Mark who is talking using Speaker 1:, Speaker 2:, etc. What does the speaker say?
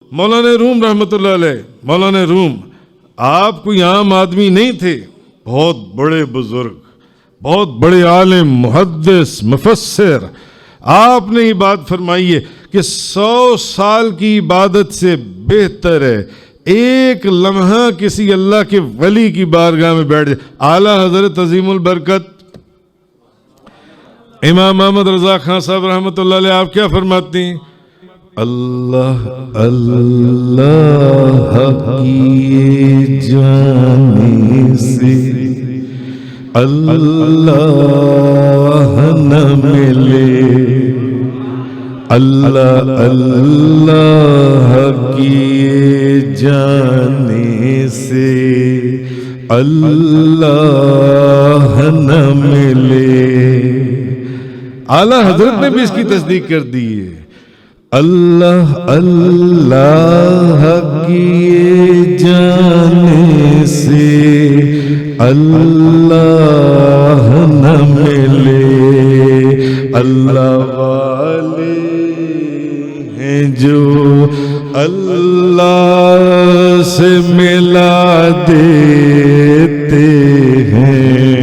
Speaker 1: مولانا روم رحمۃ اللہ علیہ، مولانا روم آپ کوئی عام آدمی نہیں تھے، بہت بڑے بزرگ، بہت بڑے عالم، محدث، مفسر. آپ نے یہ بات فرمائی ہے کہ 100 سال کی عبادت سے بہتر ہے ایک لمحہ کسی اللہ کے ولی کی بارگاہ میں بیٹھ جائے. اعلیٰ حضرت عظیم البرکت امام محمد رضا خان صاحب رحمۃ اللہ علیہ آپ کیا فرماتے ہیں؟ اللہ اللہ کی جانے سے اللہ نہ ملے، اللہ اللہ کی جانے سے اللہ نہ ملے. اعلیٰ حضرت نے بھی اس کی تصدیق کر دی ہے. اللہ اللہ کی جانے سے اللہ نہ ملے. اللہ والے ہیں جو اللہ سے ملا دیتے ہیں،